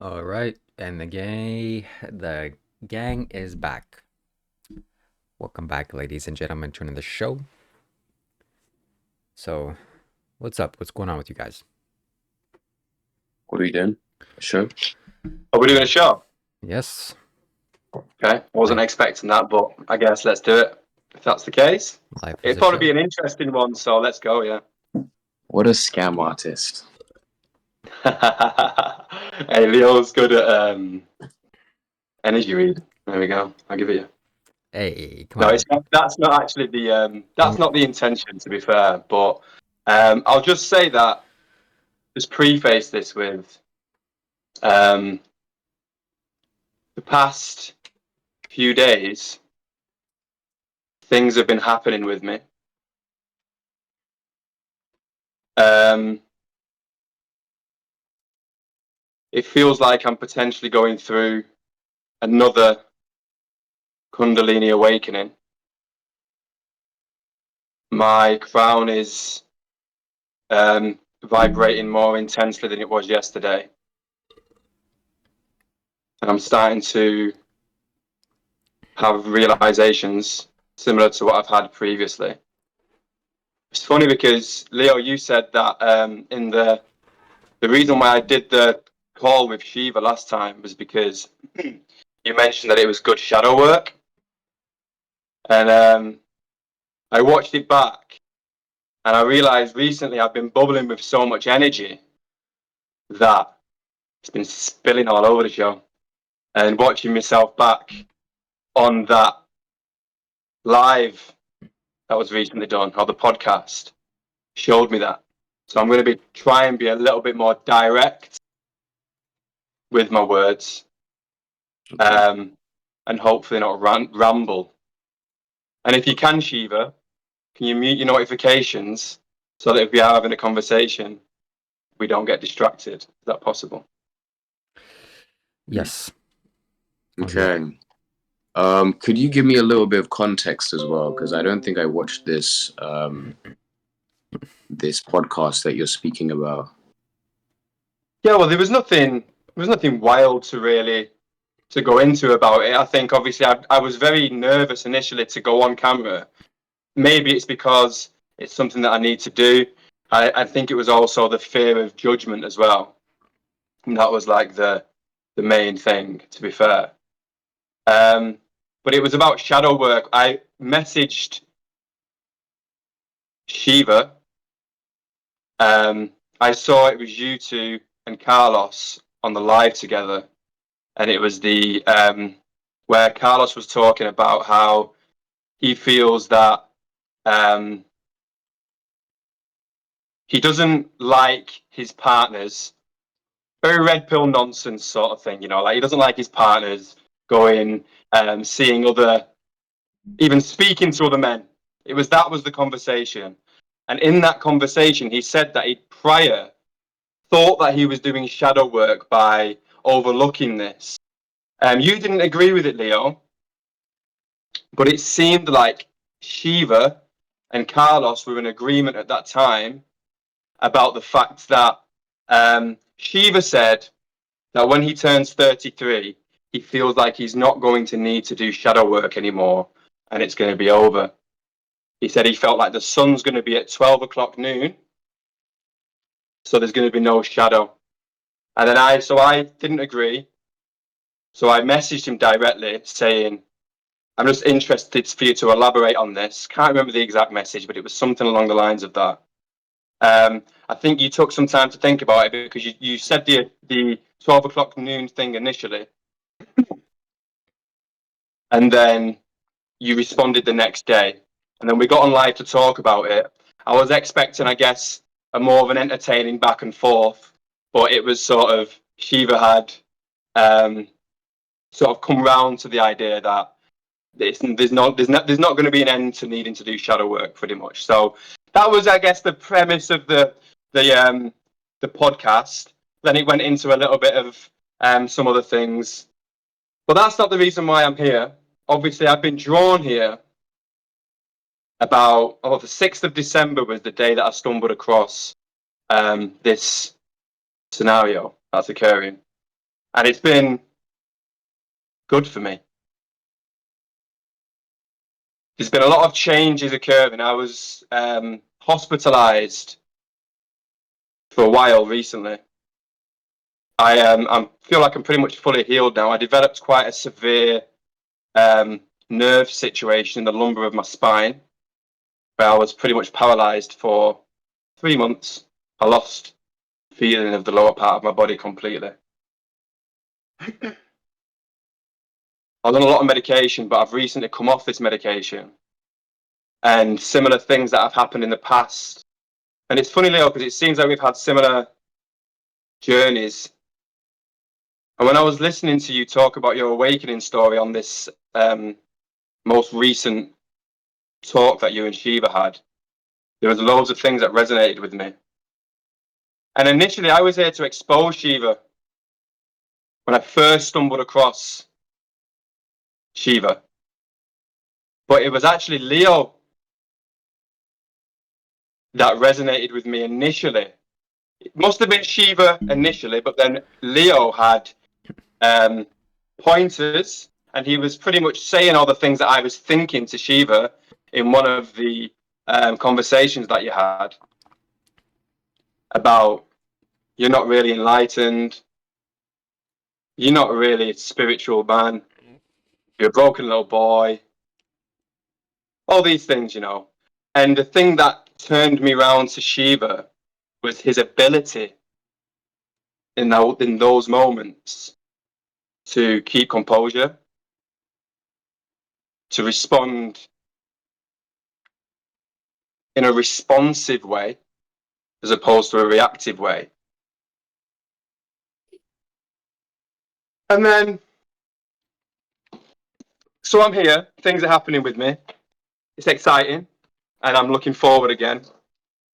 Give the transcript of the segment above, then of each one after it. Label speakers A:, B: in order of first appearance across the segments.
A: All right, and the gang is back. Welcome back, ladies and gentlemen, to the show. So, what's up? What's going on with you guys?
B: What are we doing? A show?
C: Are we doing a show?
A: Yes,
C: Okay, wasn't expecting that, but I guess let's do it. If that's the case,
A: life is
C: it'd
A: a
C: probably
A: show.
C: be an interesting one. So let's go. Yeah.
B: What a scam artist.
C: Hey, Leo's good at energy read. There we go. I'll give it you.
A: Hey, come
C: No,
A: on.
C: it's not, that's not actually that's not the intention, to be fair. But I'll just say that just preface this with the past few days, things have been happening with me. It feels like I'm potentially going through another Kundalini awakening. My crown is vibrating more intensely than it was yesterday. And I'm starting to have realizations similar to what I've had previously. It's funny because, Leo, you said that in the reason why I did the call with Shiva last time was because you mentioned that it was good shadow work. And I watched it back and I realized recently I've been bubbling with so much energy that it's been spilling all over the show. And watching myself back on that live that was recently done, or the podcast, showed me that. So I'm going to try and be a little bit more direct with my words, and hopefully not ramble. And if you can, Shiva, can you mute your notifications so that if we are having a conversation, we don't get distracted? Is that possible?
A: Yes.
B: Okay. Could you give me a little bit of context as well? Because I don't think I watched this this podcast that you're speaking about.
C: Yeah, well, there was nothing wild to go into about it. I think obviously I was very nervous initially to go on camera. Maybe it's because it's something that I need to do. I think it was also the fear of judgment as well. And that was like the main thing, to be fair. But it was about shadow work. I messaged Shiva. I saw it was you two and Carlos on the live together, and it was the where Carlos was talking about how he feels that he doesn't like his partners. Very red pill nonsense sort of thing, like he doesn't like his partners going, seeing other, even speaking to other men. That was the conversation. And in that conversation, he said that he prior thought that he was doing shadow work by overlooking this. You didn't agree with it, Leo, but it seemed like Shiva and Carlos were in agreement at that time about the fact that Shiva said that when he turns 33, he feels like he's not going to need to do shadow work anymore and it's going to be over. He said he felt like the sun's going to be at 12 o'clock noon, so there's going to be no shadow. And then I didn't agree. So I messaged him directly saying, I'm just interested for you to elaborate on this. Can't remember the exact message, but it was something along the lines of that. I think you took some time to think about it because you said the 12 o'clock noon thing initially. And then you responded the next day. And then we got on live to talk about it. I was expecting, I guess, a more of an entertaining back and forth, but it was sort of Shiva had sort of come round to the idea that there's not going to be an end to needing to do shadow work, pretty much. So that was, I guess, the premise of the podcast. Then it went into a little bit of some other things, but that's not the reason why I'm here. Obviously, I've been drawn here about the 6th of December was the day that I stumbled across this scenario that's occurring. And it's been good for me. There's been a lot of changes occurring. I was hospitalized for a while recently. I feel like I'm pretty much fully healed now. I developed quite a severe nerve situation in the lumbar of my spine, where I was pretty much paralyzed for 3 months. I lost feeling of the lower part of my body completely. I was on a lot of medication, but I've recently come off this medication. And similar things that have happened in the past. And it's funny, Leo, because it seems like we've had similar journeys. And when I was listening to you talk about your awakening story on this most recent talk that you and Shiva had, there was loads of things that resonated with me. And initially, I was here to expose Shiva when I first stumbled across Shiva. But it was actually Leo that resonated with me initially. It must have been Shiva initially, but then Leo had pointers, and he was pretty much saying all the things that I was thinking to Shiva in one of the conversations that you had about you're not really enlightened, you're not really a spiritual man, you're a broken little boy, all these things, you know. And the thing that turned me round to Shiva was his ability in those moments to keep composure, to respond in a responsive way as opposed to a reactive way. And then, so I'm here, things are happening with me. It's exciting, and I'm looking forward again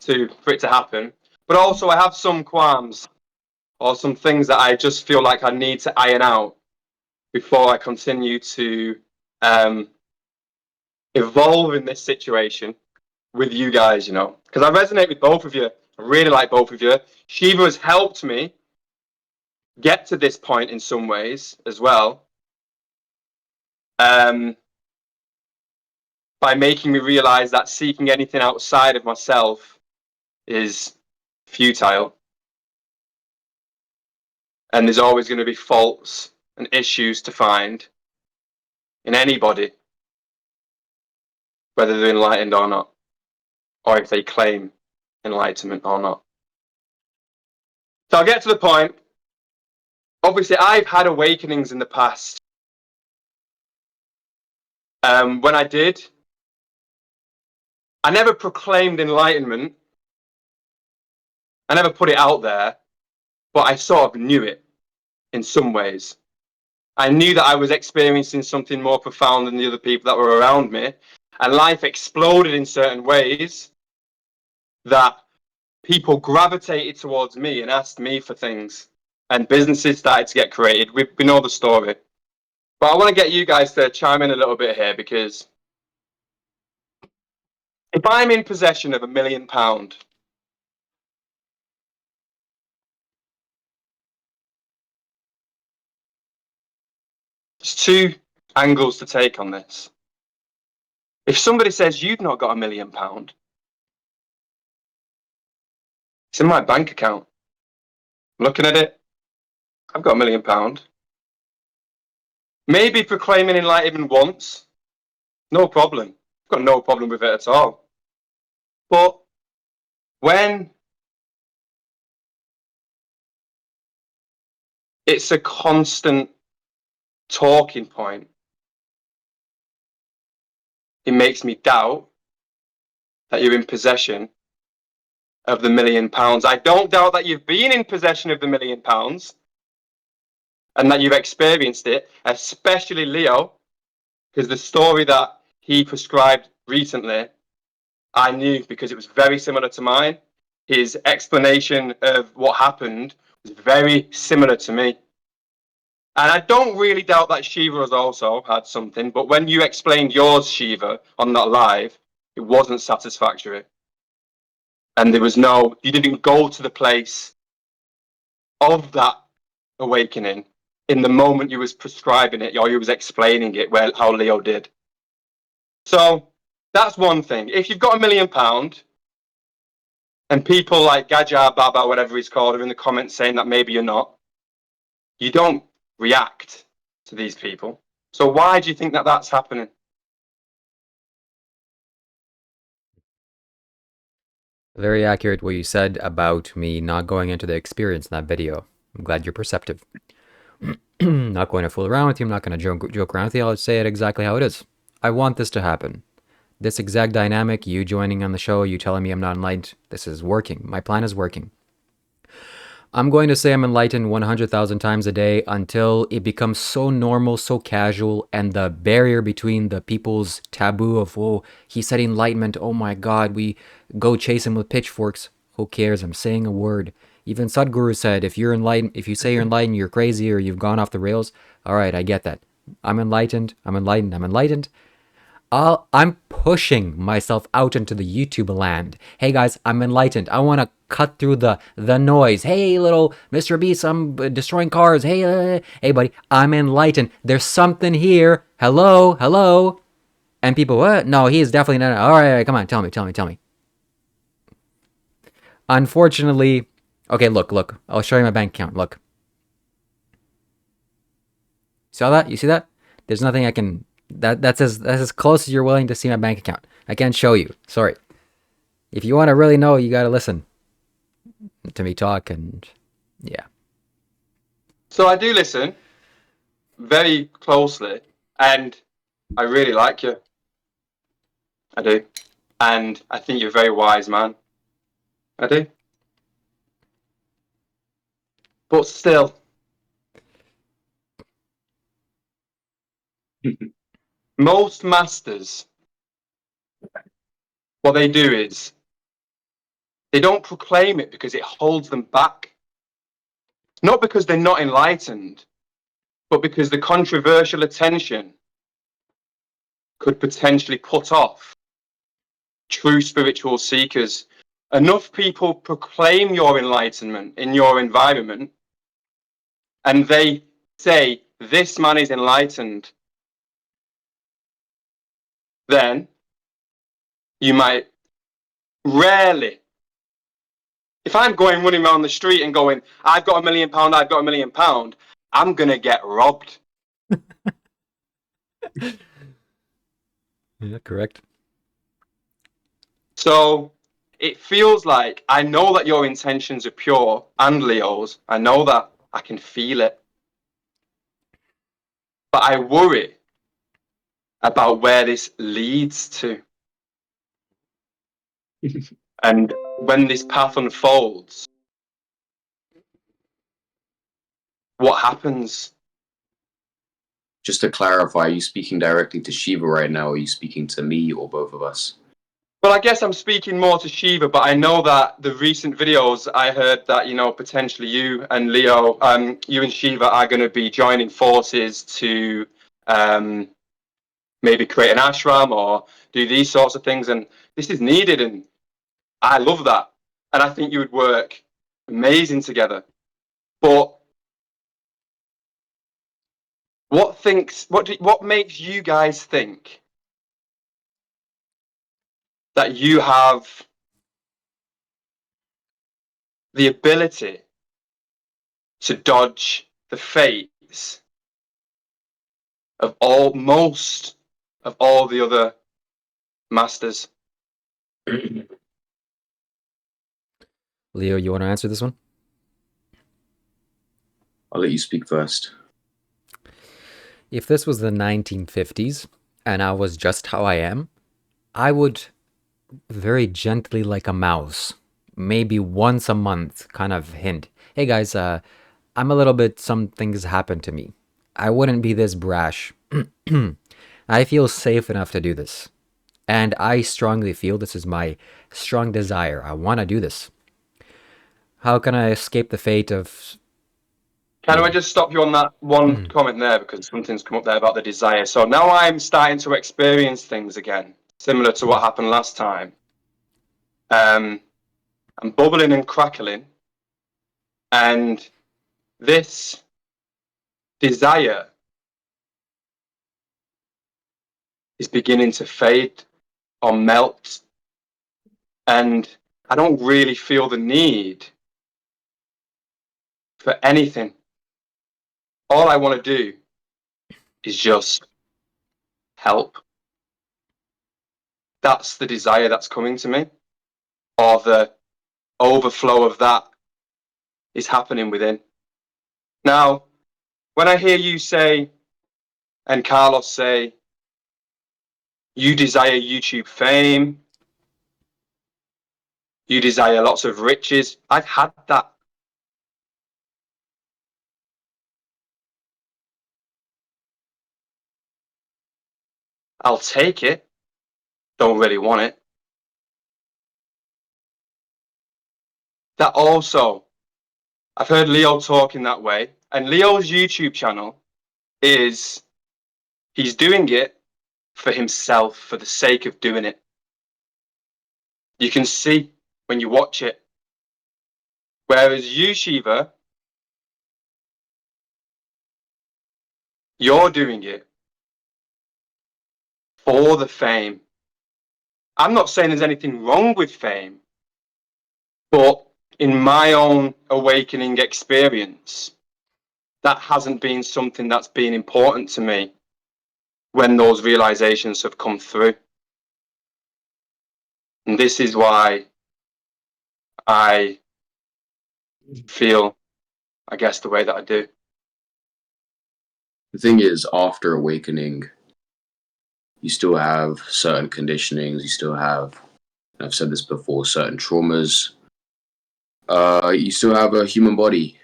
C: for it to happen. But also I have some qualms or some things that I just feel like I need to iron out before I continue to evolve in this situation with you guys, you know, because I resonate with both of you. I really like both of you. Shiva has helped me get to this point in some ways as well, by making me realize that seeking anything outside of myself is futile, and there's always going to be faults and issues to find in anybody, whether they're enlightened or not, or if they claim enlightenment or not. So I'll get to the point. Obviously, I've had awakenings in the past. When I did, I never proclaimed enlightenment. I never put it out there, but I sort of knew it in some ways. I knew that I was experiencing something more profound than the other people that were around me, and life exploded in certain ways that people gravitated towards me and asked me for things, and businesses started to get created. We know the story. But I want to get you guys to chime in a little bit here, because if I'm in possession of £1 million, there's two angles to take on this. If somebody says you've not got £1 million, it's in my bank account. I'm looking at it, I've got £1 million. Maybe proclaiming enlightenment once, no problem. I've got no problem with it at all. But when it's a constant talking point, it makes me doubt that you're in possession of the £1 million. I don't doubt that you've been in possession of the £1 million and that you've experienced it, especially Leo, because the story that he prescribed recently, I knew because it was very similar to mine. His explanation of what happened was very similar to me. And I don't really doubt that Shiva has also had something, but when you explained yours, Shiva, on that live, it wasn't satisfactory. And there was you didn't go to the place of that awakening in the moment you was prescribing it or you was explaining it, where how Leo did. So that's one thing. If you've got £1 million and people like Gajar Baba, whatever he's called, are in the comments saying that maybe you're not, you don't react to these people. So why do you think that that's happening?
A: Very accurate what you said about me not going into the experience in that video. I'm glad you're perceptive. Not going to fool around with you. I'm not going to joke around with you. I'll say it exactly how it is. I want this to happen. This exact dynamic, you joining on the show, you telling me I'm not enlightened, this is working. My plan is working. I'm going to say I'm enlightened 100,000 times a day until it becomes so normal, so casual, and the barrier between the people's taboo of, oh, he said enlightenment, oh my God, we go chase him with pitchforks. Who cares? I'm saying a word. Even Sadhguru said, if you're enlightened, if you say you're enlightened, you're crazy or you've gone off the rails. All right, I get that. I'm enlightened. I'm enlightened. I'm enlightened. I'm pushing myself out into the YouTube land. Hey guys, I'm enlightened. I want to cut through the noise. Hey little Mr. Beast, I'm destroying cars. Hey buddy, I'm enlightened. There's something here. Hello, hello. And people, what? No, he is definitely not. All right, come on, tell me. Unfortunately, okay, look. I'll show you my bank account. Look. Saw that? You see that? There's nothing I can. That's as close as you're willing to see my bank account. I can't show you. Sorry. If you want to really know, you got to listen to me talk, and yeah.
C: So I do listen very closely, and I really like you. I do. And I think you're a very wise man. I do. But still, most masters, what they do is they don't proclaim it because it holds them back. Not because they're not enlightened, but because the controversial attention could potentially put off true spiritual seekers. Enough people proclaim your enlightenment in your environment, and they say, this man is enlightened. Then you might rarely, if I'm going running around the street and going, I've got £1 million, I've got £1 million, I'm going to get robbed.
A: Yeah, correct.
C: So it feels like I know that your intentions are pure, and Leo's. I know that. I can feel it. But I worry about where this leads to. And when this path unfolds, what happens?
B: Just to clarify, are you speaking directly to Shiva right now, or are you speaking to me or both of us?
C: Well, I guess I'm speaking more to Shiva, but I know that the recent videos I heard that, you know, potentially you and Leo, you and Shiva are going to be joining forces to maybe create an ashram or do these sorts of things. And this is needed. And I love that. And I think you would work amazing together. But what makes you guys think that you have the ability to dodge the fates of most of all the other masters?
A: Leo, you want to answer this one?
B: I'll let you speak first.
A: If this was the 1950s and I was just how I am, I would very gently, like a mouse, maybe once a month, kind of hint, hey guys, I'm a little bit, some things happen to me. I wouldn't be this brash. I feel safe enough to do this. And I strongly feel this is my strong desire. I want to do this. How can I escape the fate of...
C: Can I just stop you on that one comment there, because something's come up there about the desire. So now I'm starting to experience things again, similar to what happened last time. I'm bubbling and crackling, and this desire is beginning to fade or melt, and I don't really feel the need for anything. All I want to do is just help. That's the desire that's coming to me, or the overflow of that is happening within. Now, when I hear you say, and Carlos say, you desire YouTube fame, you desire lots of riches, I've had that. I'll take it, don't really want it. That also, I've heard Leo talking that way, and Leo's YouTube channel is, he's doing it for himself, for the sake of doing it. You can see when you watch it. Whereas you, Shiva, you're doing it for the fame. I'm not saying there's anything wrong with fame, but in my own awakening experience, that hasn't been something that's been important to me when those realizations have come through. And this is why I feel, I guess, the way that I do.
B: The thing is, after awakening, you still have certain conditionings, you still have, I've said this before, certain traumas. You still have a human body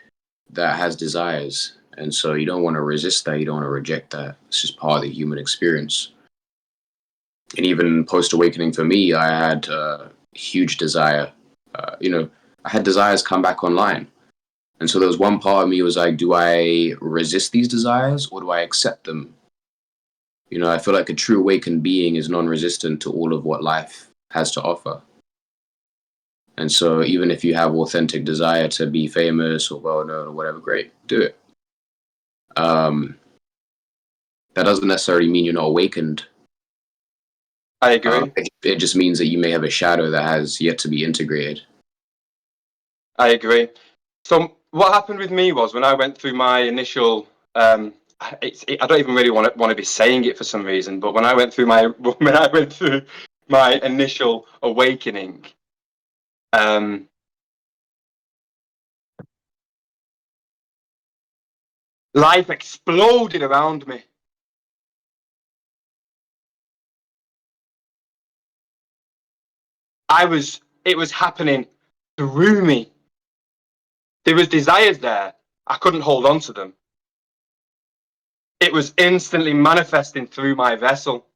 B: that has desires. And so you don't want to resist that, you don't want to reject that. It's just part of the human experience. And even post-awakening for me, I had a huge desire. I had desires come back online. And so there was one part of me was like, do I resist these desires or do I accept them? I feel like a true awakened being is non-resistant to all of what life has to offer. And so even if you have authentic desire to be famous or well-known or whatever, great, do it. That doesn't necessarily mean you're not awakened.
C: I agree.
B: It just means that you may have a shadow that has yet to be integrated.
C: I agree. So what happened with me was when I went through my initial, I don't even really want to be saying it for some reason, but when I went through my initial awakening, life exploded around me. It was happening through me. There was desires there. I couldn't hold on to them. It was instantly manifesting through my vessel.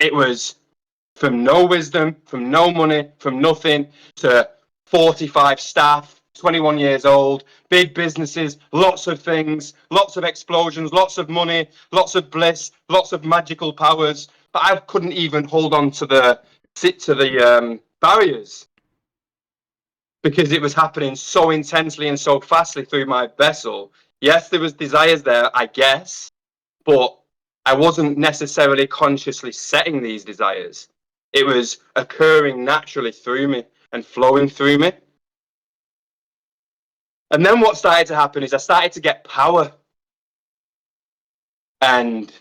C: It was from no wisdom, from no money, from nothing, to 45 staff, 21 years old, big businesses, lots of things, lots of explosions, lots of money, lots of bliss, lots of magical powers. But I couldn't even hold on to the barriers because it was happening so intensely and so fastly through my vessel. Yes, there was desires there, I guess, but I wasn't necessarily consciously setting these desires. It was occurring naturally through me and flowing through me. And then what started to happen is I started to get power. And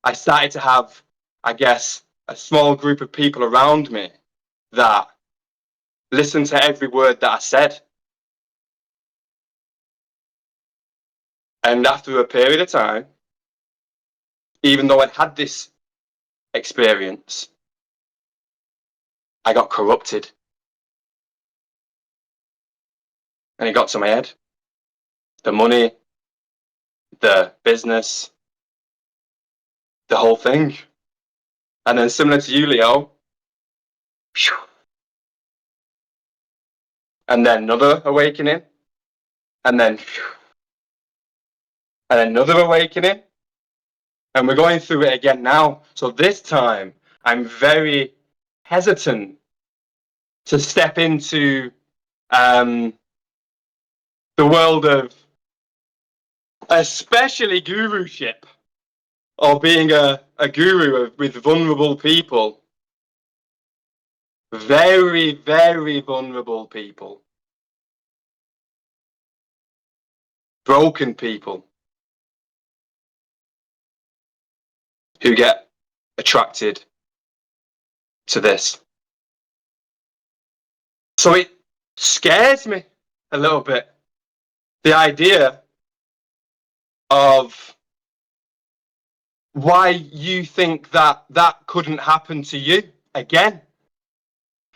C: I started to have, I guess, a small group of people around me that listened to every word that I said. And after a period of time, even though I'd had this experience, I got corrupted. And it got to my head. The money, the business, the whole thing. And then similar to you, Leo, and then another awakening, and then another awakening. And we're going through it again now. So this time, I'm very hesitant to step into the world of especially guruship or being a guru with vulnerable people. Very, very vulnerable people. Broken people who get attracted to this. So it scares me a little bit. The idea of why you think that that couldn't happen to you again,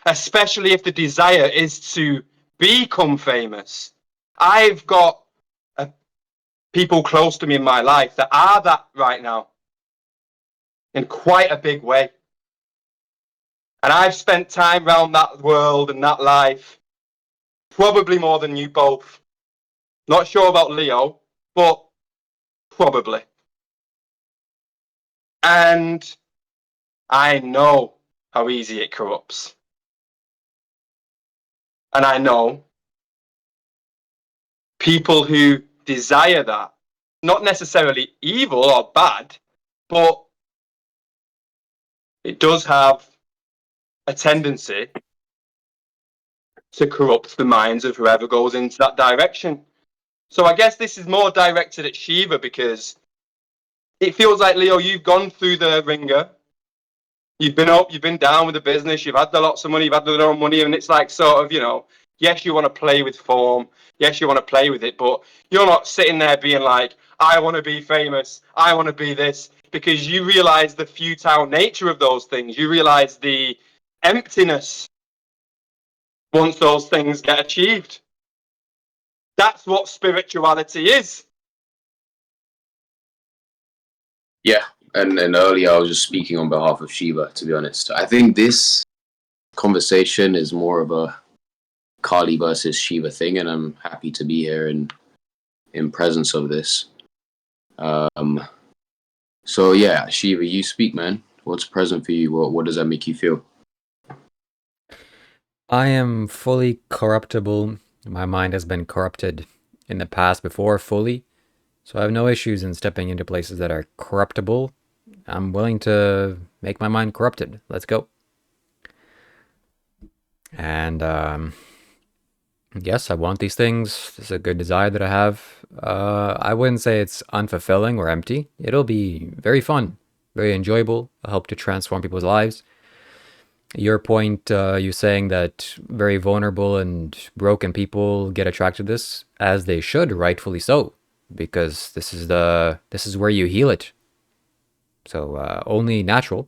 C: especially if the desire is to become famous. I've got people close to me in my life that are that right now in quite a big way. And I've spent time around that world and that life, probably more than you both. Not sure about Leo, but probably. And I know how easy it corrupts. And I know people who desire that, not necessarily evil or bad, but it does have a tendency to corrupt the minds of whoever goes into that direction. So I guess this is more directed at Shiva because it feels like, Leo, you've gone through the ringer. You've been up, you've been down with the business, you've had the lots of money, you've had the little money, and it's like sort of, you know, yes, you want to play with form, yes, you want to play with it, but you're not sitting there being like, I want to be famous, I want to be this, because you realize the futile nature of those things. You realize the emptiness once those things get achieved. That's what spirituality is.
B: Yeah, and earlier I was just speaking on behalf of Shiva, to be honest. I think this conversation is more of a Kali versus Shiva thing, and I'm happy to be here in presence of this. So yeah, Shiva, you speak, man. What's present for you? What does that make you feel?
A: I am fully corruptible. My mind has been corrupted in the past before fully, so I have no issues in stepping into places that are corruptible. I'm willing to make my mind corrupted. Let's go. And yes, I want these things. This is a good desire that I have. I wouldn't say it's unfulfilling or empty. It'll be very fun, very enjoyable. It'll help to transform people's lives. Your point, you saying that very vulnerable and broken people get attracted to this, as they should, rightfully so, because this is where you heal it. So only natural.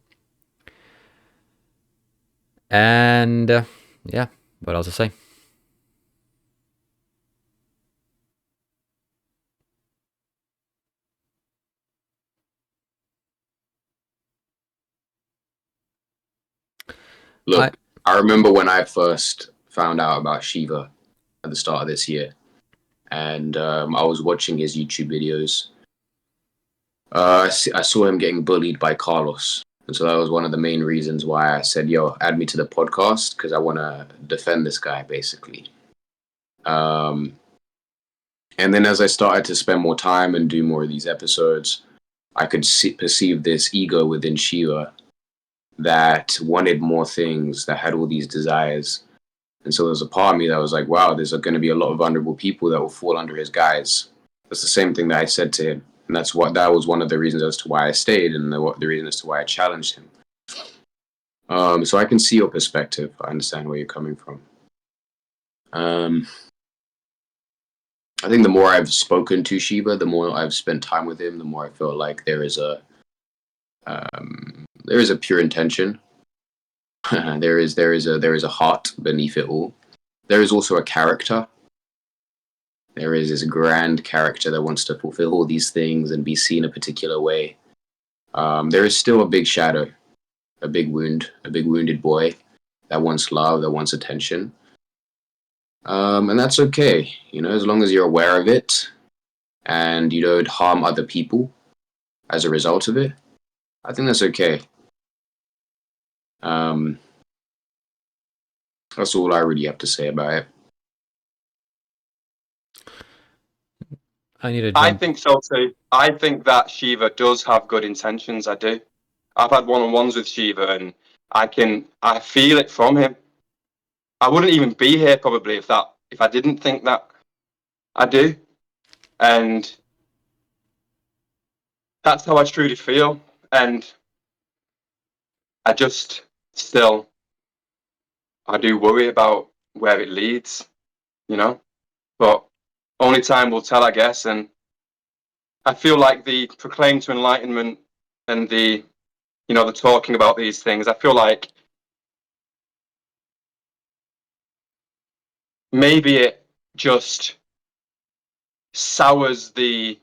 A: And yeah, what else to say? I
B: Look, I remember when I first found out about Shiva at the start of this year, and I was watching his YouTube videos. I saw him getting bullied by Carlos, and so that was one of the main reasons why I said, "Yo, add me to the podcast," because I want to defend this guy, basically. Um, and then as I started to spend more time and do more of these episodes, I could perceive this ego within Shiva that wanted more things, that had all these desires. And so there was a part of me that was like, wow, there's going to be a lot of vulnerable people that will fall under his guise. That's the same thing that I said to him. And that was one of the reasons as to why I stayed, and the reason as to why I challenged him. So I can see your perspective. I understand where you're coming from. I think the more I've spoken to Shiva, the more I've spent time with him, the more I feel like there is a pure intention. there is a heart beneath it all. There is also a character. There is this grand character that wants to fulfill all these things and be seen a particular way. There is still a big shadow, a big wound, a big wounded boy that wants love, that wants attention. And that's okay, as long as you're aware of it and you don't harm other people as a result of it. I think that's okay. Um, that's all I really have to say about it.
A: I need to
C: I
A: jump.
C: think so too. I think that Shiva does have good intentions. I do. I've had one-on-ones with Shiva, and I feel it from him. I wouldn't even be here probably if I didn't think that. I do, and that's how I truly feel. And I just still, I do worry about where it leads, you know. But only time will tell, I guess. And I feel like the proclaim to enlightenment and the talking about these things. I feel like maybe it just sours the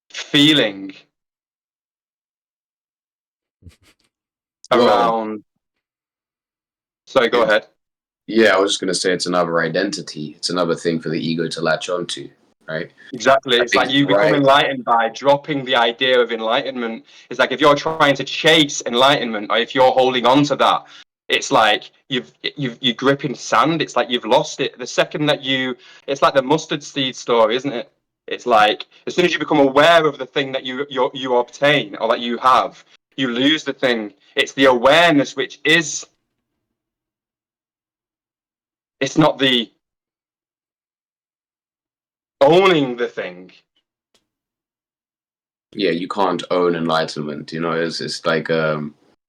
C: feeling
B: Well,
C: around. Sorry, go
B: it,
C: ahead.
B: yeah, I was just gonna say it's another identity. It's another thing for the ego to latch onto, right?
C: Exactly.
B: I
C: It's like
B: think
C: you become
B: right.
C: enlightened by dropping the idea of enlightenment. It's like if you're trying to chase enlightenment, or if you're holding on to that, it's like you're gripping sand. It's like you've lost it. The second that it's like the mustard seed story, isn't it? It's like as soon as you become aware of the thing that you obtain or that you have, you lose the thing. It's the awareness which is. It's not the owning the thing.
B: Yeah, you can't own enlightenment. You know, it's like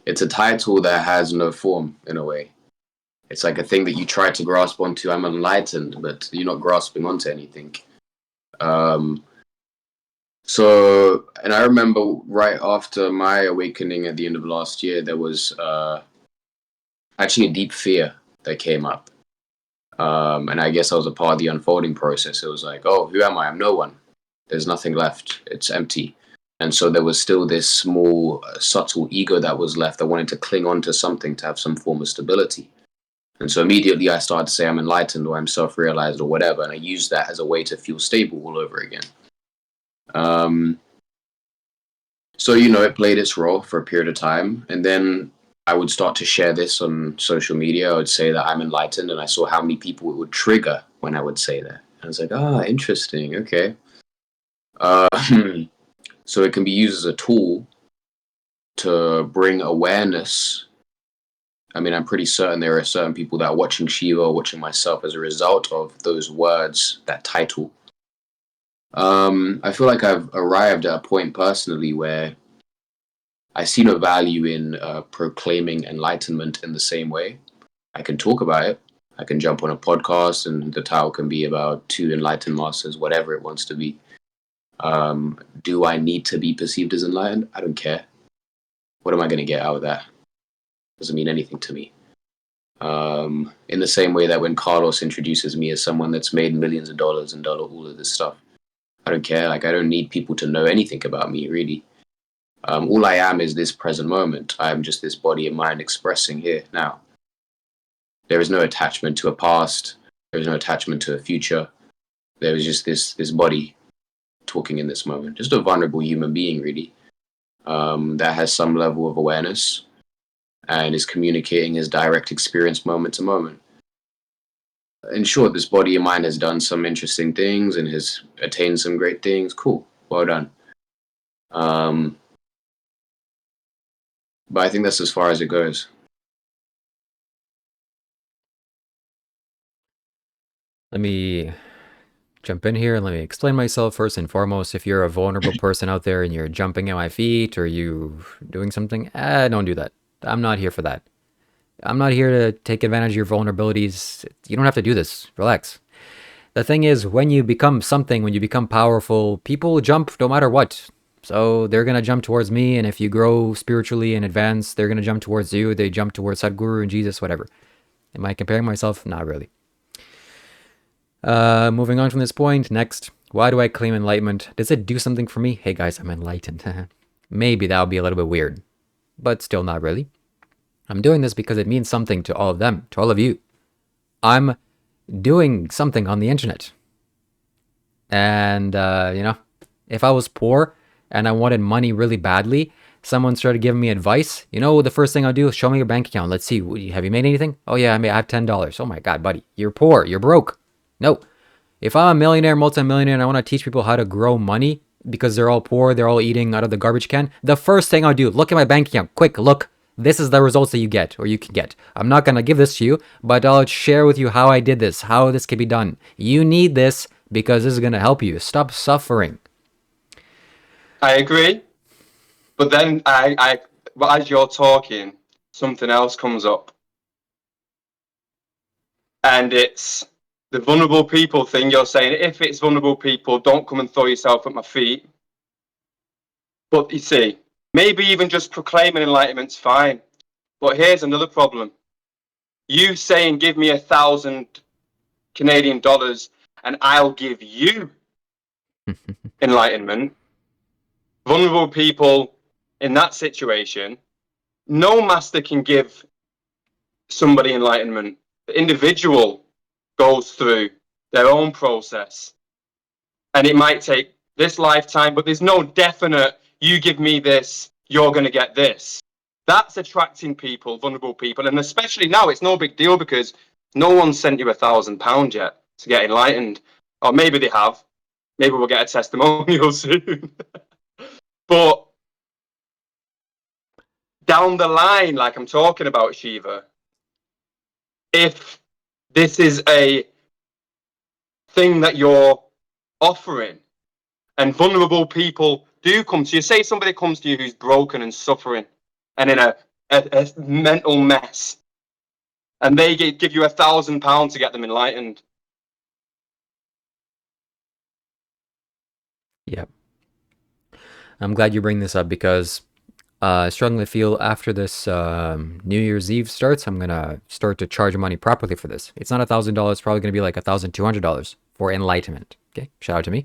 B: it's a title that has no form in a way. It's like a thing that you try to grasp onto. I'm enlightened, but you're not grasping onto anything. Um, and I remember right after my awakening at the end of last year, there was actually a deep fear that came up. And I guess I was a part of the unfolding process. It was like, oh, who am I? I'm no one. There's nothing left. It's empty. And so there was still this small, subtle ego that was left that wanted to cling on to something to have some form of stability. And so immediately I started to say I'm enlightened or I'm self realized or whatever. And I used that as a way to feel stable all over again. Um, so, it played its role for a period of time. And then I would start to share this on social media. I would say that I'm enlightened. And I saw how many people it would trigger when I would say that. And I was like, interesting. Okay. Uh, so it can be used as a tool to bring awareness. I mean, I'm pretty certain there are certain people that are watching Shiva or watching myself as a result of those words, that title. I feel like I've arrived at a point personally where I see no value in proclaiming enlightenment in the same way. I can talk about it. I can jump on a podcast and the title can be about two enlightened masters, whatever it wants to be. Do I need to be perceived as enlightened? I don't care. What am I going to get out of that? Doesn't mean anything to me. In the same way that when Carlos introduces me as someone that's made millions of dollars and done all of this stuff, I don't care. Like, I don't need people to know anything about me, really. All I am is this present moment. I am just this body and mind expressing here now. There is no attachment to a past. There is no attachment to a future. There is just this body talking in this moment. Just a vulnerable human being, really, that has some level of awareness and is communicating his direct experience moment to moment. In short, this body and mind has done some interesting things and has attained some great things. Cool. Well done. Um, but I think that's as far as it goes.
A: Let me jump in here and let me explain myself first and foremost. If you're a vulnerable person out there and you're jumping at my feet or you doing something, don't do that. I'm not here for that. I'm not here to take advantage of your vulnerabilities. You don't have to do this. Relax. The thing is, when you become something, when you become powerful, people jump no matter what. So they're going to jump towards me, and if you grow spiritually and advance, they're going to jump towards you. They jump towards Sadhguru and Jesus, whatever. Am I comparing myself? Not really. Moving on from this point, next. Why do I claim enlightenment? Does it do something for me? Hey guys, I'm enlightened. Maybe that would be a little bit weird, but still not really. I'm doing this because it means something to all of them, to all of you. I'm doing something on the internet. And, if I was poor and I wanted money really badly, someone started giving me advice, the first thing I'll do is show me your bank account. Let's see, have you made anything? Oh yeah, I have $10. Oh my God, buddy, you're poor, you're broke. No, If I'm a millionaire, multimillionaire, and I want to teach people how to grow money because they're all poor, they're all eating out of the garbage can, the first thing I'll do, look at my bank account. Quick, look. This is the results that you get, or you can get. I'm not going to give this to you, but I'll share with you how I did this, how this can be done. You need this because this is going to help you. Stop suffering.
C: I agree. But then but as you're talking, something else comes up. And it's the vulnerable people thing. You're saying, if it's vulnerable people, don't come and throw yourself at my feet. But you see, maybe even just proclaiming enlightenment's fine. But here's another problem. You saying, give me 1,000 Canadian dollars and I'll give you enlightenment. Vulnerable people in that situation, no master can give somebody enlightenment. The individual goes through their own process. And it might take this lifetime, but there's no definite, you give me this, you're going to get this. That's attracting people, vulnerable people. And especially now, it's no big deal because no one sent you £1,000 yet to get enlightened. Or maybe they have. Maybe we'll get a testimonial soon. But down the line, like I'm talking about, Shiva, if this is a thing that you're offering and vulnerable people do come to you, say somebody comes to you who's broken and suffering and in a mental mess, and they give you £1,000 to get them enlightened.
A: Yep. I'm glad you bring this up because I strongly feel after this New Year's Eve starts, I'm going to start to charge money properly for this. It's not $1,000, it's probably going to be like $1,200 for enlightenment. Okay, shout out to me.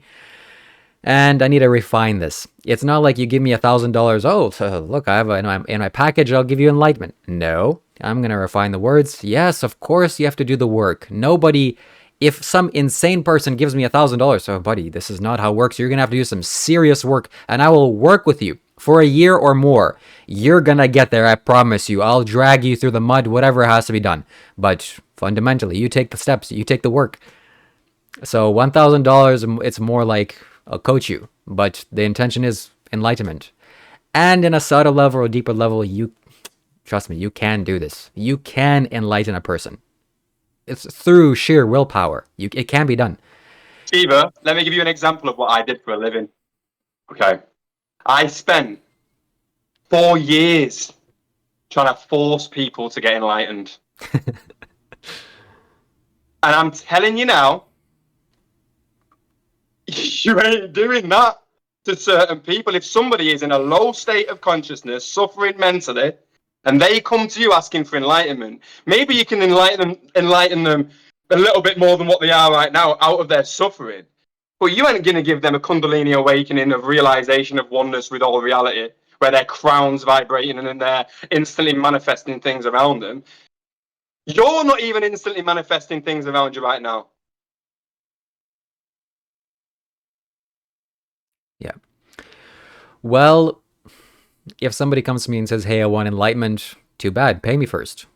A: And I need to refine this. It's not like you give me $1,000. Oh, so look, I have in my package. I'll give you enlightenment. No, I'm gonna refine the words. Yes, of course you have to do the work. Nobody, if some insane person gives me $1,000, so buddy, this is not how it works. You're gonna have to do some serious work, and I will work with you for a year or more. You're gonna get there. I promise you. I'll drag you through the mud, whatever has to be done. But fundamentally, you take the steps. You take the work. So $1,000, it's more like I'll coach you, but the intention is enlightenment. And in a subtle level or deeper level, you trust me, you can do this. You can enlighten a person. It's through sheer willpower. It can be done.
C: Shiva, let me give you an example of what I did for a living. Okay. I spent 4 years trying to force people to get enlightened. And I'm telling you now, you ain't doing that to certain people. If somebody is in a low state of consciousness, suffering mentally, and they come to you asking for enlightenment, maybe you can enlighten them a little bit more than what they are right now out of their suffering. But you ain't going to give them a Kundalini awakening of realization of oneness with all reality, where their crown's vibrating and then they're instantly manifesting things around them. You're not even instantly manifesting things around you right now.
A: Yeah. Well, if somebody comes to me and says, hey, I want enlightenment, too bad, pay me first.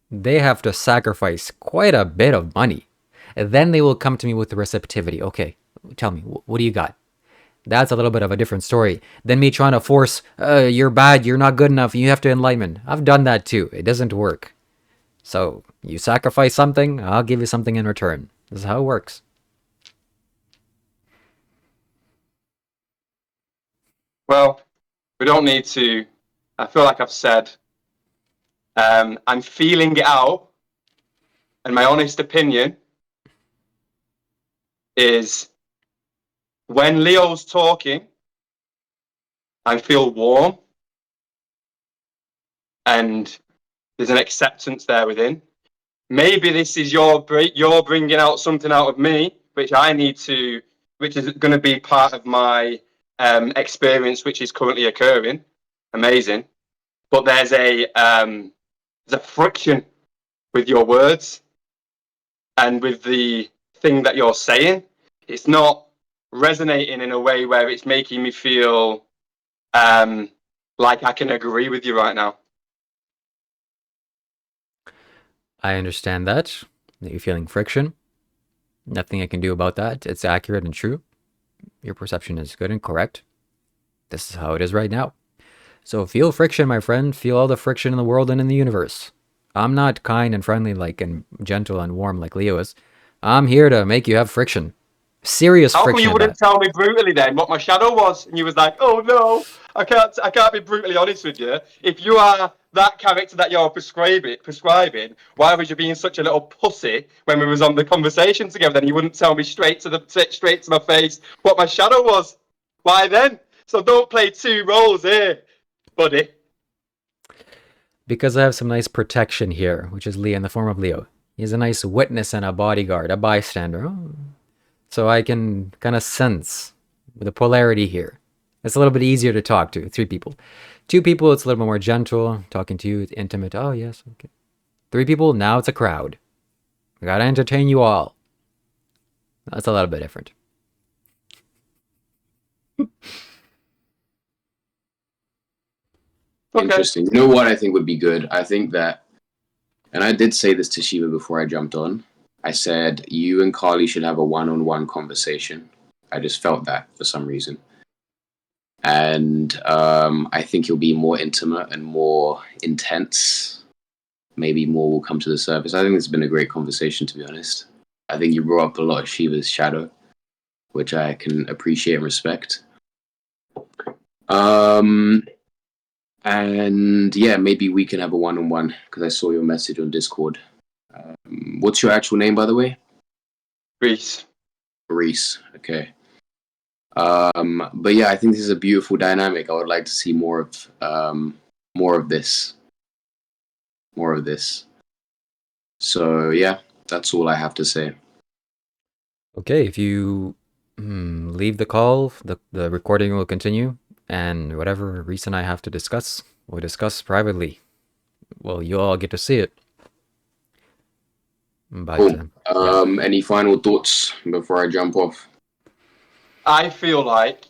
A: They have to sacrifice quite a bit of money. And then they will come to me with the receptivity. Okay, tell me, what do you got? That's a little bit of a different story than me trying to force, you're bad, you're not good enough, you have to enlightenment. I've done that too. It doesn't work. So you sacrifice something, I'll give you something in return. This is how it works.
C: Well, we don't need to. I feel like I've said, I'm feeling it out, and my honest opinion is when Leo's talking, I feel warm, and there's an acceptance there within. Maybe this is you're bringing out something out of me, which I need to, which is going to be part of my experience, which is currently occurring. Amazing, but there's a friction with your words and with the thing that you're saying. It's not resonating in a way where it's making me feel like I can agree with you right now.
A: I understand that you're feeling friction. Nothing I can do about that. It's accurate and true. Your perception is good and correct. This is how it is right now. So feel friction, my friend. Feel all the friction in the world and in the universe. I'm not kind and friendly and gentle and warm like Leo is. I'm here to make you have friction. Serious
C: How come
A: friction
C: you
A: at that.
C: wouldn't tell me brutally then what my shadow was? And you was like, oh no, I can't be brutally honest with you. If you are that character that you're prescribing, why was you being such a little pussy when we was on the conversation together? Then you wouldn't tell me straight to my face what my shadow was. Why then? So don't play two roles here, buddy.
A: Because I have some nice protection here, which is Leo in the form of Leo. He's a nice witness and a bodyguard, a bystander. So I can kind of sense the polarity here. It's a little bit easier to talk to, 3 people. 2 people, it's a little bit more gentle. Talking to you, it's intimate. Oh, yes, okay. 3 people, now it's a crowd. I gotta entertain you all. That's a little bit different.
C: Okay.
B: Interesting. You know what I think would be good? I think that, and I did say this to Shiva before I jumped on. I said, you and Carly should have a one-on-one conversation. I just felt that for some reason. And I think you'll be more intimate and more intense. Maybe more will come to the surface. I think it's been a great conversation, to be honest. I think you brought up a lot of Shiva's shadow, which I can appreciate and respect. And yeah, maybe we can have a one-on-one because I saw your message on Discord. What's your actual name, by the way?
C: Reese.
B: Reese. Okay. But yeah, I think this is a beautiful dynamic. I would like to see more of this. More of this. So yeah, that's all I have to say.
A: Okay, if you leave the call, the recording will continue, and whatever reason I have to discuss, we'll discuss privately. Well, you all get to see it. But
B: Cool.
A: yeah.
B: Any final thoughts before I jump off?
C: I feel like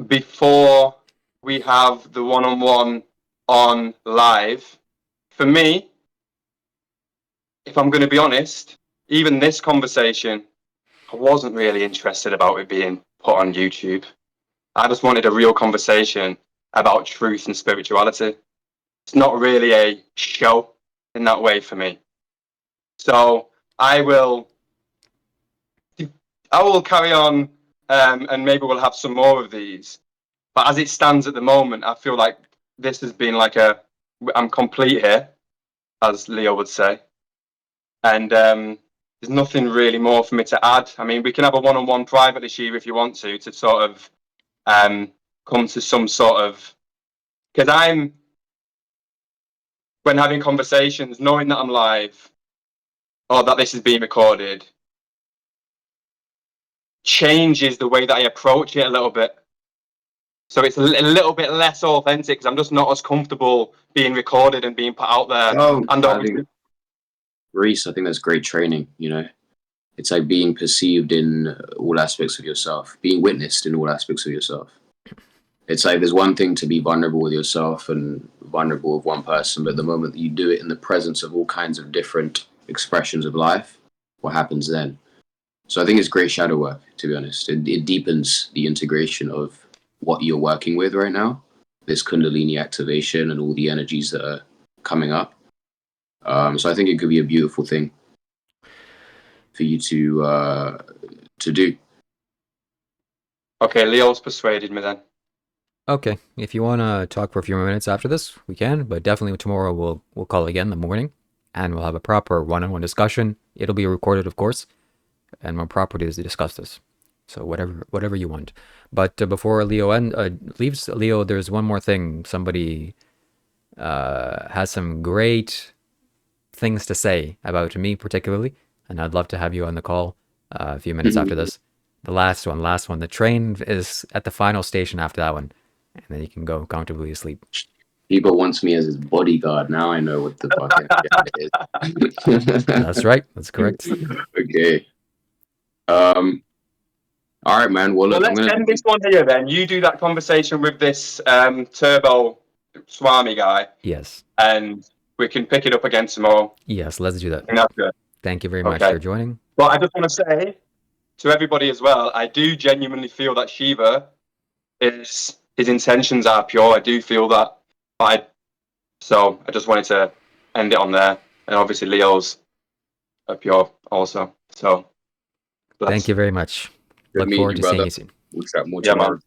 C: before we have the one-on-one on live, for me, if I'm going to be honest, even this conversation, I wasn't really interested about it being put on YouTube. I just wanted a real conversation about truth and spirituality. It's not really a show in that way for me. So I will carry on, and maybe we'll have some more of these. But as it stands at the moment, I feel like this has been like I'm complete here, as Leo would say. And there's nothing really more for me to add. I mean, we can have a one-on-one privately, Shiva, if you want to sort of come to some sort of... Because when having conversations, knowing that I'm live or that this is being recorded, changes the way that I approach it a little bit. So it's a little bit less authentic because I'm just not as comfortable being recorded and being put out there.
B: Oh,
C: And
B: I think Reese, I think that's great training. You know, it's like being perceived in all aspects of yourself, being witnessed in all aspects of yourself. It's like there's one thing to be vulnerable with yourself and vulnerable with one person, but the moment that you do it in the presence of all kinds of different expressions of life, what happens then? So I think it's great shadow work, to be honest. It deepens the integration of what you're working with right now, this Kundalini activation and all the energies that are coming up. So I think it could be a beautiful thing for you to do.
C: Okay, Leo's persuaded me then.
A: Okay, if you want to talk for a few more minutes after this, we can, but definitely tomorrow we'll call again in the morning, and we'll have a proper one-on-one discussion. It'll be recorded, of course, and more proper to discuss this. So whatever you want. But before Leo leaves, Leo, there's one more thing. Somebody has some great things to say about me particularly, and I'd love to have you on the call a few minutes after this. The last one. The train is at the final station after that one, and then you can go comfortably asleep.
B: Shiva wants me as his bodyguard. Now I know what the fuck it is.
A: That's right. That's correct.
B: Okay. All right, man. Well,
C: Well,
B: look, I'm
C: let's
B: gonna.
C: end this one here then. You do that conversation with this Turbo Swami guy,
A: Yes.
C: and we can pick it up again tomorrow.
A: Yes, let's do that.
C: I think that's good.
A: Thank you very much
C: Okay.
A: for joining.
C: But I just want to say to everybody as well, I do genuinely feel that Shiva is his intentions are pure. I do feel that. So I just wanted to end it on there, and obviously Leo's are pure also. So
A: Thank you very much.
B: Good
A: Look
B: meeting
A: forward
B: you,
A: to seeing
B: brother.
A: you soon.
B: We'll chat more
C: yeah,
B: tomorrow.
C: man.